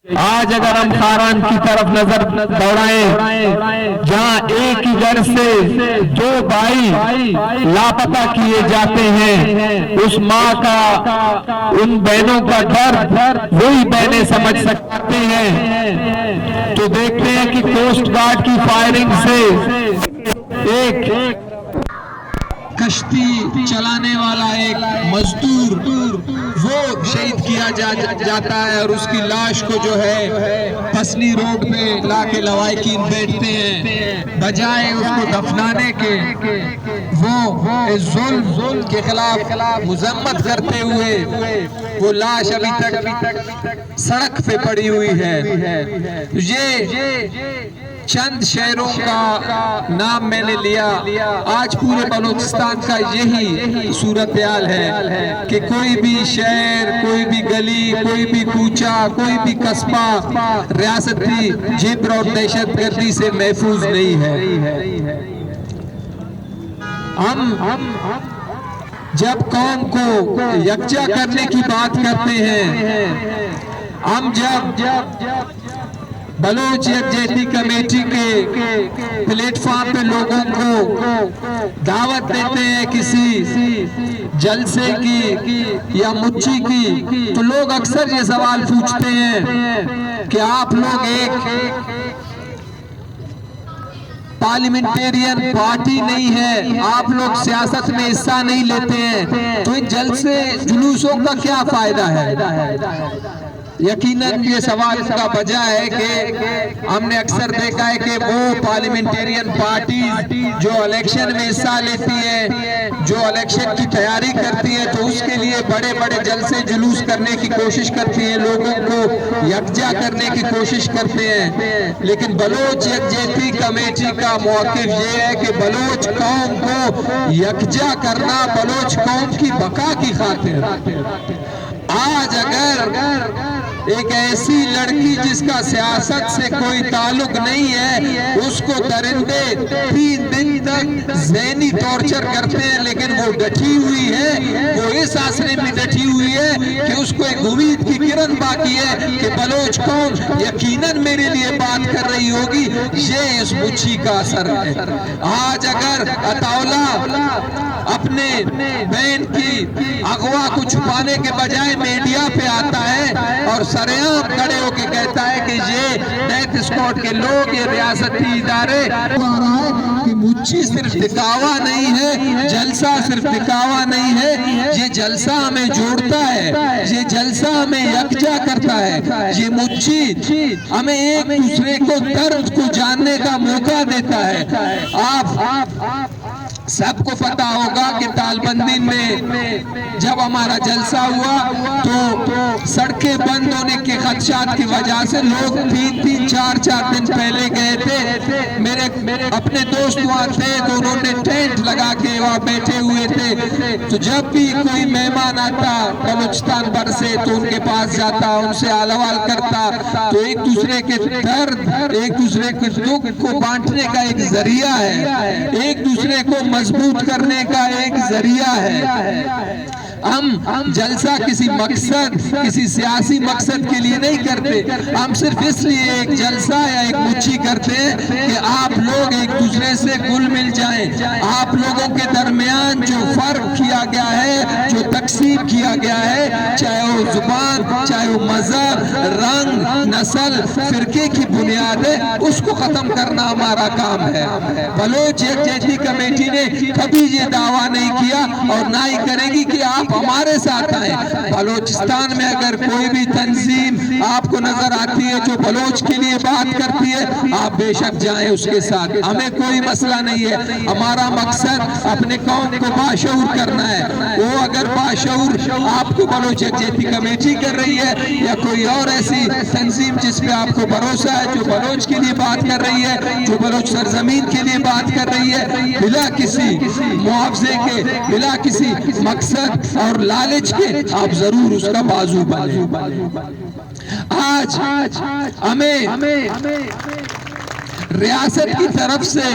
آج اگر ہم خاران کی طرف نظر دوڑائیں جہاں ایک ہی گھر سے دو بھائی لاپتہ کیے جاتے ہیں، اس ماں کا ان بہنوں کا درد وہی بہنیں سمجھ سکتے ہیں۔ تو دیکھتے ہیں کہ کوسٹ گارڈ کی فائرنگ سے ایک کشتی چلانے والا ایک مزدور وہ شہید کیا جاتا ہے، اور اس کی لاش کو جو ہے پسنی روڈ پہ لا کے لوائقین بیٹھتے ہیں، بجائے اس کو دفنانے کے وہ ظلم کے خلاف مذمت کرتے ہوئے وہ لاش ابھی تک سڑک پہ پڑی ہوئی ہے۔ یہ چند شہروں کا نام میں نے لیا، آج پورے بلوچستان کا یہی صورتحال ہے کہ کوئی بھی شہر، کوئی بھی گلی، کوئی بھی کوچہ، کوئی بھی قصبہ ریاستی جبر اور دہشت گردی سے محفوظ نہیں ہے۔ ہم جب قوم کو یکجا کرنے کی بات کرتے ہیں، ہم جب بلوچ یکجہتی کمیٹی کے پلیٹ فارم پہ لوگوں کو دعوت دیتے ہیں کسی جلسے کی یا مچھی کی، تو لوگ اکثر یہ سوال پوچھتے ہیں کہ آپ لوگ ایک پارلیمنٹیرین پارٹی نہیں ہے، آپ لوگ سیاست میں حصہ نہیں لیتے ہیں، تو ان جلسے جلوسوں کا کیا فائدہ ہے؟ یقیناً یہ سوال اس کا وجہ ہے کہ ہم نے اکثر دیکھا ہے کہ وہ پارلیمنٹیرین پارٹیز جو الیکشن میں حصہ لیتی ہیں، جو الیکشن کی تیاری کرتی ہے، تو اس کے لیے بڑے بڑے جلسے جلوس کرنے کی کوشش کرتی ہیں، لوگوں کو یکجا کرنے کی کوشش کرتے ہیں۔ لیکن بلوچ یکجہتی کمیٹی کا موقف یہ ہے کہ بلوچ قوم کو یکجا کرنا بلوچ قوم کی بقا کی خاطر۔ آج اگر ایک ایسی لڑکی جس کا سیاست سے کوئی تعلق نہیں ہے، اس کو درندے 3 دن تک ذہنی ٹارچر کرتے ہیں، لیکن وہ ڈٹی ہوئی ہے، وہ اس آسرے میں ڈٹی ہوئی ہے کہ اس کو ایک امید کی کرن باقی ہے کہ بلوچ قوم یقیناً میرے لیے بات کر رہی ہوگی، یہ اس مچھی کا اثر ہے۔ آج اگر عطاولہ اپنے بہن کی اغوا کو چھپانے کے بجائے میڈیا پہ آتا ہے اور سریعام کھڑے ہو کے کہتا ہے کہ یہ ڈیتھ اسکواڈ کے لوگ، یہ ریاستی ادارے، کہ مچھی صرف دکھاوا نہیں ہے، جلسہ صرف دکھاوا نہیں ہے، یہ جلسہ ہمیں جوڑتا ہے، یہ جلسہ ہمیں یکجا کرتا ہے، یہ مچھی ہمیں ایک دوسرے کو درد کو جاننے کا موقع دیتا ہے۔ آپ سب کو پتا ہوگا کہ تالبندین میں جب ہمارا جلسہ ہوا تو سڑکیں بند ہونے کے خدشات کی وجہ سے لوگ 3 4 دن پہلے گئے تھے، میرے اپنے دوست وہاں تھے تو انہوں نے ٹینٹ لگا کے وہاں بیٹھے ہوئے تھے، تو جب بھی کوئی مہمان آتا بلوچستان بھر سے تو ان کے پاس جاتا، ان سے حال حوال کرتا، تو ایک دوسرے کے درد، ایک دوسرے کے دکھ کو بانٹنے کا ایک ذریعہ ہے، ایک دوسرے کو مضبوط کرنے کا ایک ذریعہ ہے۔ ہم جلسہ کسی مقصد، کسی سیاسی مقصد کے لیے نہیں کرتے، ہم صرف اس لیے ایک جلسہ یا ایک مچھی کرتے ہیں کہ آپ لوگ ایک دوسرے سے گل مل جائیں، آپ لوگوں کے درمیان جو فرق کیا گیا ہے، جو تقسیم کیا گیا ہے، چاہے وہ زبان، چاہے وہ مذہب، رنگ، نسل، فرقے کی بنیاد ہے، اس کو ختم کرنا ہمارا کام ہے۔ بلوچ یکجہتی کمیٹی نے کبھی یہ دعویٰ نہیں کیا اور نہ ہی کرے گی کہ آپ ہمارے ساتھ آئیں۔ بلوچستان میں اگر کوئی بھی تنظیم آپ کو نظر آتی ہے جو بلوچ کے لیے بات کرتی ہے، آپ بے شک جائیں اس کے ساتھ، ہمیں کوئی مسئلہ نہیں ہے۔ ہمارا مقصد اپنے قوم کو باشعور کرنا ہے، وہ اگر باشعور آپ کو بلوچ یکجہتی کمیٹی کر رہی ہے یا کوئی اور ایسی تنظیم جس پہ آپ کو بھروسہ ہے، جو بلوچ کے لیے بات کر رہی ہے، جو بلوچ سرزمین کے لیے بات کر رہی ہے، بلا کسی معاوضے کے، بلا کسی مقصد اور لالچ کے، آپ ضرور اس کا بازو بنیں۔ آج ہمیں ریاست کی طرف سے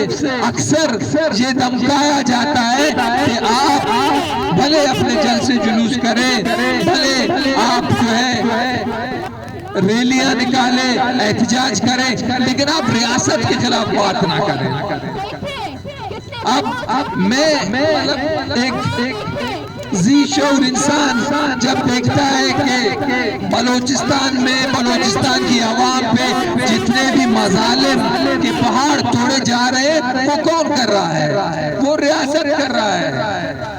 اکثر یہ دھمکایا جاتا ہے کہ آپ بھلے اپنے جلسے جلوس کریں، بھلے آپ جو ہے ریلیاں نکالے، احتجاج کریں، لیکن آپ ریاست کے خلاف بات نہ کریں۔ اب میں ایک ذی شعور انسان جب دیکھتا ہے کہ بلوچستان میں، بلوچستان کی عوام پہ جتنے بھی مظالم کے پہاڑ توڑے جا رہے ہیں، وہ کون کر رہا ہے؟ وہ ریاست کر رہا ہے۔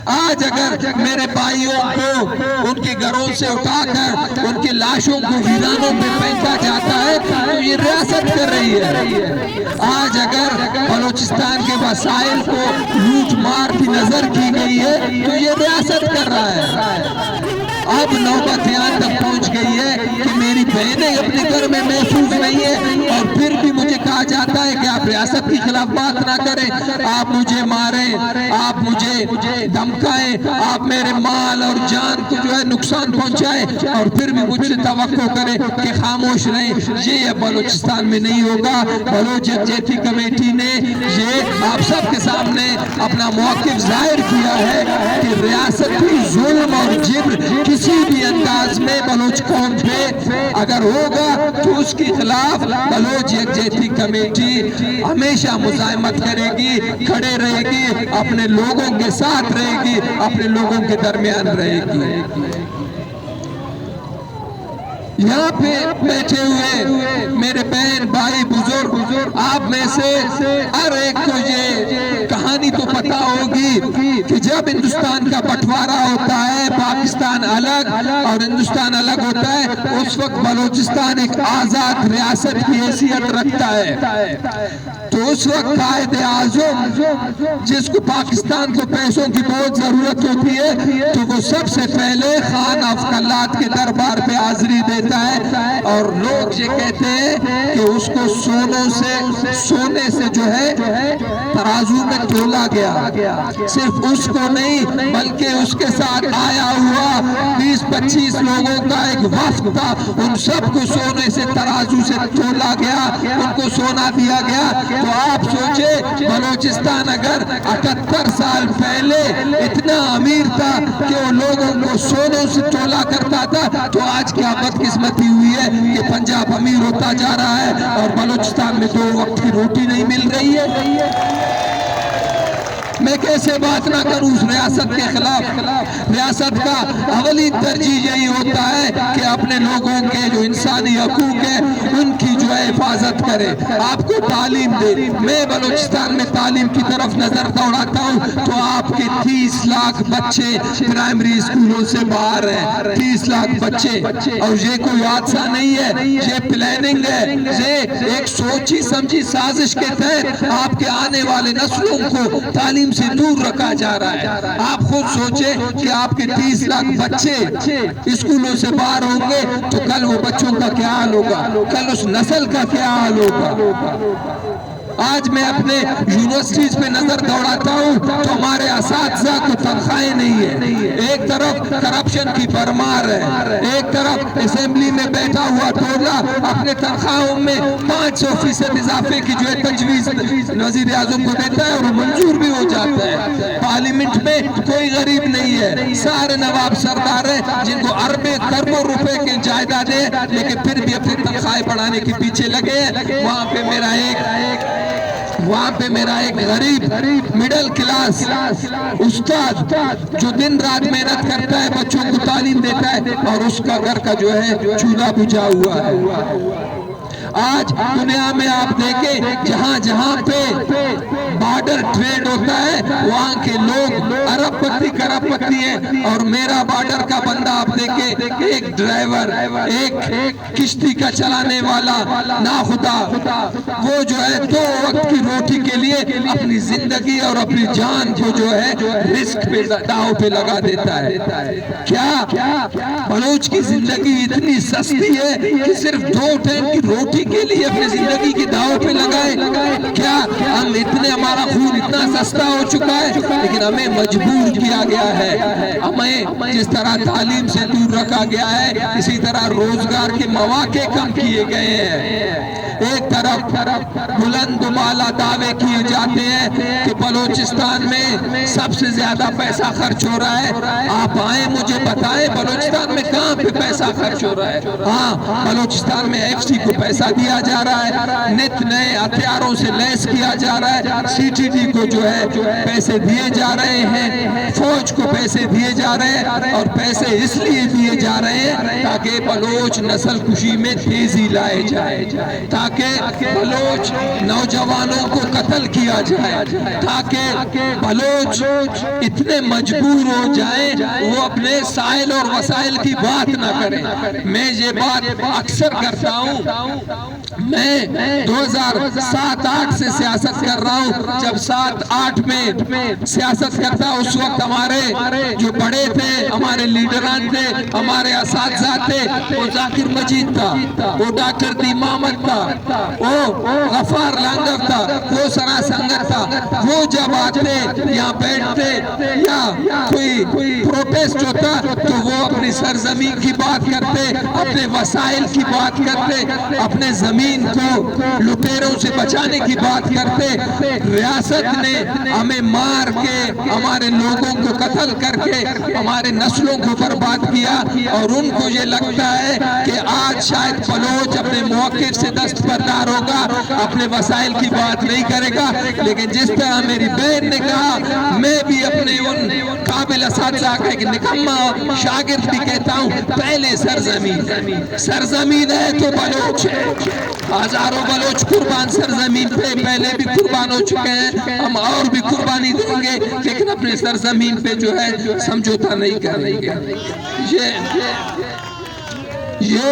آج اگر میرے بھائیوں کو ان کے گھروں سے اٹھا کر ان کی لاشوں کو ویرانوں پہ پھینکا جاتا ہے تو یہ ریاست کر رہی ہے۔ آج اگر بلوچستان کے وسائل کو لوٹ مار کی نظر کی گئی ہے تو یہ ریاست کر رہا ہے۔ اب نوبت یہاں تک پہنچ گئی ہے کہ میری بہنیں اپنے گھر میں محفوظ نہیں ہیں، اور پھر بھی مجھے کہا جاتا ہے کہ آپ ریاست کی خلاف بات نہ کریں، آپ مجھے ماریں، آپ مجھے دھمکائیں، آپ میرے مال اور جان کو جو ہے نقصان پہنچائیں، اور پھر بھی مجھ سے توقع کریں کہ خاموش رہیں۔ یہ بلوچستان میں نہیں ہوگا۔ بلوچ یکجہتی کمیٹی نے یہ آپ سب کے سامنے اپنا موقف ظاہر کیا ہے کہ ریاستی ظلم اور جبر کسی بھی انداز میں بلوچ قوم پہ اگر ہوگا تو اس کے خلاف بلوچ یکجہتی کمیٹی ہمیشہ مزاحمت کرے گی، کھڑے رہے گی، اپنے لوگوں کے ساتھ رہے گی، اپنے لوگوں کے درمیان رہے گی۔ یہاں پہ بیٹھے ہوئے میرے بہن بھائی بزرگ، آپ میں سے ہر ایک کو یہ کہانی تو پتا ہوگی کہ جب ہندوستان کا بٹوارا ہوتا ہے، پاکستان الگ اور ہندوستان الگ ہوتا ہے، اس وقت بلوچستان ایک آزاد ریاست کی حیثیت رکھتا ہے۔ تو اس وقت قائد اعظم جس کو پاکستان کو پیسوں کی بہت ضرورت ہوتی ہے تو وہ سب سے پہلے خان افقلات کے دربار پہ حاضری دیتا ہے، اور لوگ یہ کہتے ہیں کہ اس کو سونے سے جو ہے ترازو میں تولا گیا۔ صرف اس کو نہیں بلکہ اس کے ساتھ آیا ہوا 20-25 لوگوں کا ایک وفد تھا، ان سب کو سونے سے ترازو سے تولا گیا، ان کو سونا دیا گیا۔ تو آپ سوچے بلوچستان اگر 78 سال پہلے اتنا امیر تھا کہ وہ لوگوں کو سونوں سے تولا کرتا تھا، تو آج کیا بدقسمتی ہوئی ہے کہ پنجاب امیر ہوتا جا رہا ہے اور بلوچستان میں 2 وقت کی روٹی نہیں مل رہی ہے۔ میں کیسے بات نہ کروں اس ریاست کے خلاف؟ ریاست کا اولین ترجیح یہی ہوتا ہے کہ اپنے لوگوں کے جو انسانی حقوق ہیں ان کی جو ہے حفاظت کرے، آپ کو تعلیم دے۔ میں بلوچستان میں تعلیم کی طرف نظر دوڑاتا ہوں تو آپ کے 30 لاکھ بچے پرائمری اسکولوں سے باہر ہیں، 30 لاکھ بچے، اور یہ کوئی حادثہ نہیں ہے، یہ پلاننگ ہے، یہ ایک سوچی سمجھی سازش کے تحت آپ کے آنے والے نسلوں کو تعلیم سے دور رکھا جا رہا ہے۔ آپ خود سوچیں کہ آپ کے 30 لاکھ بچے اسکولوں سے باہر ہوں گے تو کل وہ بچوں کا کیا حال ہوگا، کل اس نسل کا کیا حال ہوگا۔ آج میں اپنے یونیورسٹیز پہ نظر دوڑاتا ہوں تو ہمارے اساتذہ کو تنخواہیں نہیں ہے، ایک طرف کرپشن کی بھرمار ہے، ایک طرف اسمبلی میں بیٹھا ہوا ٹولہ اپنے تنخواہوں میں 500% اضافے کی جو ہے تجویز وزیر اعظم کو دیتا ہے اور منظور بھی ہو جاتا ہے۔ پارلیمنٹ میں کوئی غریب نہیں ہے، سارے نواب سردار ہیں جن کو اربوں روپے کے جائیداد ہے، لیکن پھر بھی اپنی تنخواہیں بڑھانے کے پیچھے لگے ہیں۔ وہاں پہ میرا ایک غریب مڈل کلاس استاد جو دن رات محنت کرتا ہے، بچوں کو تعلیم دیتا ہے، اور اس کا گھر کا جو ہے چولہا بجھا ہوا ہے۔ آج دنیا میں آپ دیکھیں جہاں پہ بارڈر ٹریڈ ہوتا ہے وہاں کے لوگ ارب پتی کرب پتی ہیں، اور میرا بارڈر کا بندہ آپ دیکھیں ایک ڈرائیور، ایک کشتی کا چلانے والا ناخدا، وہ جو ہے 2 وقت کی روٹی کے لیے اپنی زندگی اور اپنی جان کو جو ہے رسک پہ داؤ پہ لگا دیتا ہے۔ کیا بلوچ کی زندگی اتنی سستی ہے کہ صرف 2 ٹائم کی روٹی کے لیے اپنی زندگی کی داؤ پہ لگائے؟ کیا ہمارا خون اتنا سستا ہو چکا ہے؟ لیکن ہمیں مجبور کیا گیا ہے، ہمیں جس طرح تعلیم سے دور رکھا گیا ہے اسی طرح روزگار کے مواقع کم کیے گئے ہیں۔ ایک طرف بلند بالا دعوے کیے جاتے ہیں کہ بلوچستان میں سب سے زیادہ پیسہ خرچ ہو رہا ہے، آپ آئیں مجھے بتائیں بلوچستان میں کہاں پہ پیسہ خرچ ہو رہا ہے؟ ہاں، بلوچستان میں ایف سی کو پیسہ دیا جا رہا ہے، نت نئے ہتھیاروں سے لیس کیا جا رہا ہے، سی ٹی ڈی کو جو ہے پیسے دیے جا رہے ہیں، فوج کو پیسے دیے جا رہے ہیں، اور پیسے اس لیے دیے جا رہے ہیں تاکہ بلوچ نسل کشی میں تیزی لائے جائے، تاکہ بلوچ نوجوانوں کو قتل کیا جائے، تاکہ بلوچ اتنے مجبور ہو جائیں وہ اپنے سائل اور وسائل کی بات نہ کریں۔ میں یہ بات اکثر کرتا ہوں، میں 2007-8 سے سیاست کر رہا ہوں، جب 7-8 میں سیاست کرتا اس وقت ہمارے جو بڑے تھے، ہمارے لیڈران تھے، ہمارے اساتذہ تھے، وہ ذاکر مجید تھا، وہ ڈاکٹر دیم محمد تھا، وہ غفار لانگف تھا، وہ سرا سنگر تھا، وہ جب آتے یہاں بیٹھتے یا کوئی پروٹیسٹ ہوتا تو وہ اپنی سرزمین کی بات کرتے، اپنے وسائل کی بات کرتے، اپنے زمین کو لٹیروں سے بچانے کی بات کرتے۔ ریاست نے ہمیں مار کے، ہمارے لوگوں کو قتل کر کے ہمارے نسلوں کو برباد کیا، اور ان کو یہ لگتا ہے کہ آج شاید بلوچ اپنے موقع سے دستبردار ہوگا، اپنے وسائل کی بات نہیں کرے گا۔ لیکن جس طرح میری بہن نے کہا، میں بھی اپنے ان قابل اساتذہ کا ایک نکمہ شاگرد بھی کہتا ہوں، پہلے سرزمین ہے تو بلوچ ہے۔ ہزاروں بلوچ قربان سرزمین پہ پہلے بھی قربان ہو چکے ہیں، ہم اور بھی قربانی دیں گے، لیکن اپنے سرزمین پہ جو ہے سمجھوتا نہیں کریں گے۔ یہ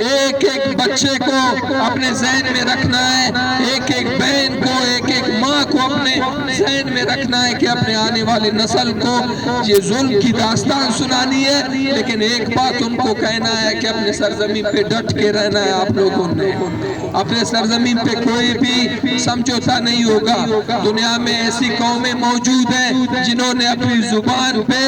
ایک ایک بچے کو اپنے ذہن میں رکھنا ہے، ایک ایک بہن کو، ایک ایک ماں کو اپنے ذہن میں رکھنا ہے کہ اپنے آنے والے نسل کو یہ ظلم کی داستان سنانی ہے، لیکن ایک بات ان کو کہنا ہے کہ اپنے سرزمین پہ ڈٹ کے رہنا ہے۔ آپ لوگوں نے اپنے سرزمین پہ کوئی بھی سمجھوتا نہیں ہوگا۔ دنیا میں ایسی قومیں موجود ہیں جنہوں نے اپنی زبان پہ،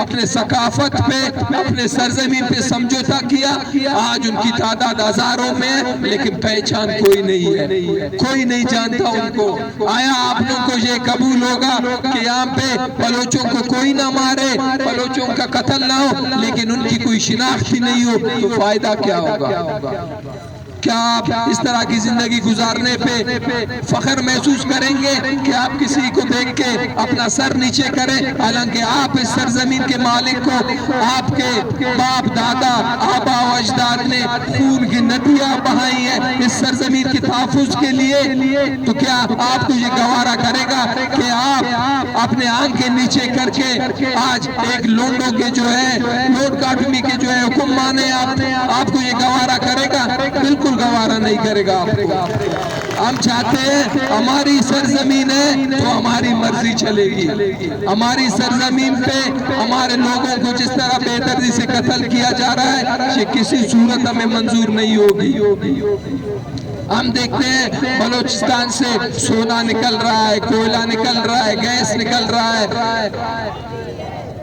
اپنے ثقافت پہ، اپنے سرزمین پہ سمجھوتا کیا، آج ان کی تعداد ہزاروں میں ہے، لیکن پہچان کوئی نہیں ہے، کوئی نہیں جانتا ان کو۔ آیا آپ لوگوں کو یہ قبول ہوگا کہ یہاں پہ بلوچوں کو کوئی نہ مارے، بلوچوں کا قتل نہ ہو، لیکن ان کی کوئی شناخت ہی نہیں ہو، تو فائدہ کیا ہوگا؟ کیا آپ اس طرح کی زندگی گزارنے پہ فخر محسوس کریں گے کہ آپ کسی کو دیکھ کے اپنا سر نیچے کریں، حالانکہ آپ اس سرزمین کے مالک کو، آپ کے باپ دادا آبا و اجداد نے خون کی ندیاں بہائی ہیں اس سرزمین کے تحفظ کے لیے، تو کیا آپ کو یہ گوارا کرے گا کہ آپ اپنے آنکھیں نیچے کر کے آج ایک لونڈوں کے جو ہے، لوڈ کاٹمی کے جو ہے حکم مانے؟ آپ کو یہ گوارا کرے گا؟ بالکل گوارا نہیں کرے گا آپ کو۔ ہم چاہتے ہیں ہماری سرزمین ہے تو ہماری مرضی چلے گی، ہماری سرزمین پہ ہمارے لوگوں کو جس طرح بے دردی سے قتل کیا جا رہا ہے، یہ کسی صورت ہمیں منظور نہیں ہوگی۔ ہم دیکھتے ہیں بلوچستان سے سونا نکل رہا ہے، کوئلہ نکل رہا ہے، گیس نکل رہا ہے،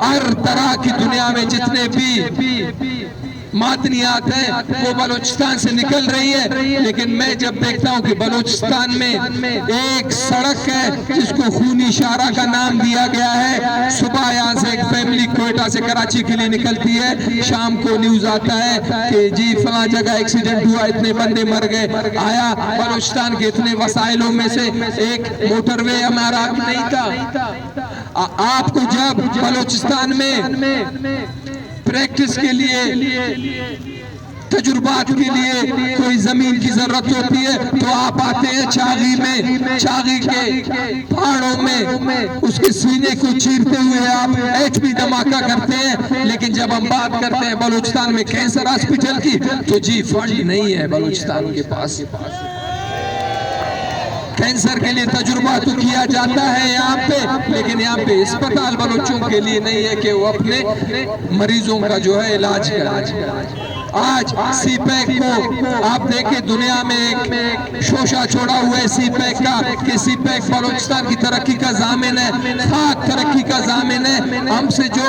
ہر طرح کی دنیا میں جتنے بھی معدنیات ہیں وہ بلوچستان سے نکل رہی ہے، لیکن میں جب دیکھتا ہوں کہ بلوچستان میں ایک سڑک ہے جس کو خونی شارہ کا نام دیا گیا ہے، صبح یہاں سے ایک فیملی کوئٹہ سے کراچی کے لیے نکلتی ہے، شام کو نیوز آتا ہے کہ جی فلاں جگہ ایکسیڈنٹ ہوا، اتنے بندے مر گئے۔ آیا بلوچستان کے اتنے وسائلوں میں سے ایک موٹر وے ہمارا نہیں تھا؟ آپ کو جب بلوچستان میں پریکٹس کے لیے، تجربات کے لیے کوئی زمین کی ضرورت ہوتی ہے تو آپ آتے ہیں چاغی میں، چاغی کے پہاڑوں میں اس کے سینے کو چیرتے ہوئے آپ ایچ پی دھماکہ کرتے ہیں، لیکن جب ہم بات کرتے ہیں بلوچستان میں کینسر ہاسپٹل کی تو جی فنڈ نہیں ہے بلوچستان کے پاس۔ کینسر کے لیے تجربہ تو کیا جاتا ہے یہاں پہ، لیکن یہاں پہ اسپتال بلوچوں کے لیے نہیں ہے کہ وہ اپنے مریضوں کا جو ہے علاج کریں۔ آج سی پیک کو آپ دیکھیں دنیا میں ایک شوشہ چھوڑا ہوا ہے سی پیک کا کہ سی پیک بلوچستان کی ترقی کا ضامن ہے، خاک ترقی کا ضامن ہے۔ ہم سے جو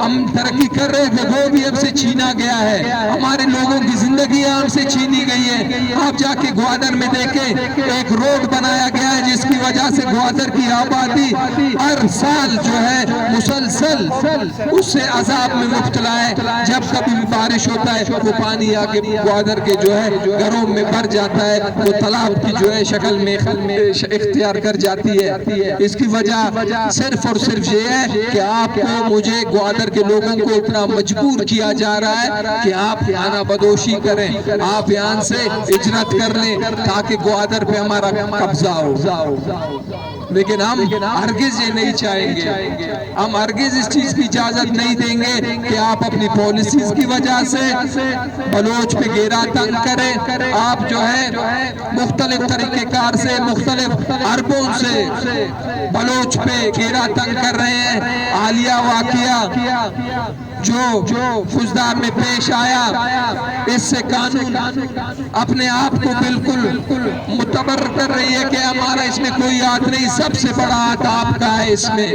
ہم ترقی کر رہے تھے وہ بھی ہم سے چھینا گیا ہے، ہمارے لوگوں کی زندگی ہم سے چھینی گئی ہے۔ آپ جا کے گوادر میں دیکھیں ایک روڈ بنایا گیا ہے جس کی وجہ سے گوادر کی آبادی ہر سال جو ہے مسلسل اس سے عذاب میں مبتلا ہے۔ جب کبھی بھی بارش ہوتا ہے وہ پانی آ کے گوادر کے جو ہے گھروں میں بھر جاتا ہے، وہ تالاب کی جو ہے شکل میں اختیار کر جاتی ہے۔ اس کی وجہ صرف اور صرف یہ ہے کہ آپ کو مجھے گوادر کے لوگوں کو اتنا مجبور کیا جا رہا ہے کہ آپ خانہ بدوشی کریں، آپ یہاں سے ہجرت کر لیں تاکہ گوادر پہ ہمارا قبضہ ہو۔ لیکن ہم ہرگز یہ نہیں چاہیں گے، ہم ہرگز اس چیز کی اجازت نہیں دیں گے کہ آپ اپنی پالیسیز کی وجہ سے بلوچ پہ گھیرا تنگ کریں۔ آپ جو ہے مختلف طریقے کار سے مختلف حربوں سے بلوچ پہ گھیرا تنگ کر رہے ہیں۔ حالیہ واقعہ جو فوجدار میں پیش آیا، اس سے قانون اپنے آپ کو بالکل متبر کر رہی ہے کہ ہمارا اس میں کوئی ہاتھ نہیں، سب سے بڑا ہاتھ آپ کا ہے۔ اس میں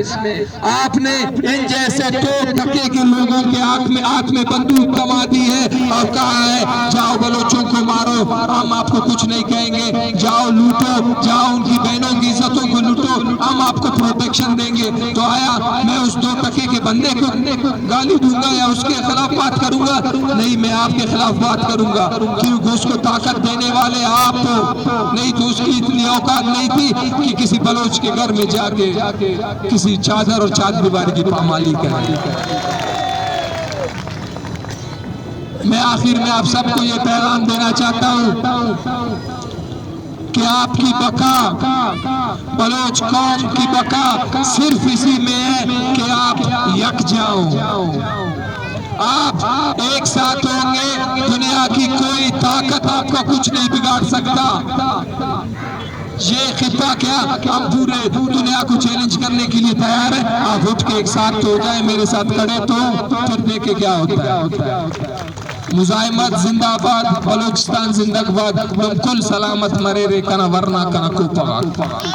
آپ نے ان جیسے دو ٹکے کے لوگوں کے ہاتھ میں بندوق تما دی ہے اور کہا ہے جاؤ بلوچوں کو مارو، ہم آپ کو کچھ نہیں کہیں گے، جاؤ لوٹو، جاؤ ان کی بہنوں کی عزتوں کو لوٹو، ہم آپ کو پروٹیکشن دیں گے۔ تو آیا میں اس دو ٹکے کے بندے کو گالی دوں گا یا اس کے خلاف بات کروں گا؟ نہیں، میں آپ کے خلاف بات کروں گا، کیونکہ اس کو طاقت دینے والے آپ ہو، نہیں تو اس کی اتنی اوقات نہیں تھی کہ کسی بلوچ کے گھر میں جا کے کسی چادر اور چار دیواری کی پامالی کرے۔ میں آخر میں آپ سب کو یہ پیغام دینا چاہتا ہوں کہ آپ کی بقا، بلوچ قوم کی بقا صرف اسی میں ہے کہ آپ یکجا ہوں، آپ ایک ساتھ ہوں گے، دنیا کی کوئی طاقت آپ کا کچھ نہیں بگاڑ سکتا۔ یہ خطہ کیا ہم پورے دنیا کو چیلنج کرنے کے لیے تیار ہیں، آپ اٹھ کے ایک ساتھ ہو جائیں، میرے ساتھ کھڑے تو پھر دیکھیں کیا ہوتا ہے۔ مزاحمت زندہ آباد، بلوچستان زندہ باد، تم کل سلامت مرے رے کنا ورنہ کنا کو پاک۔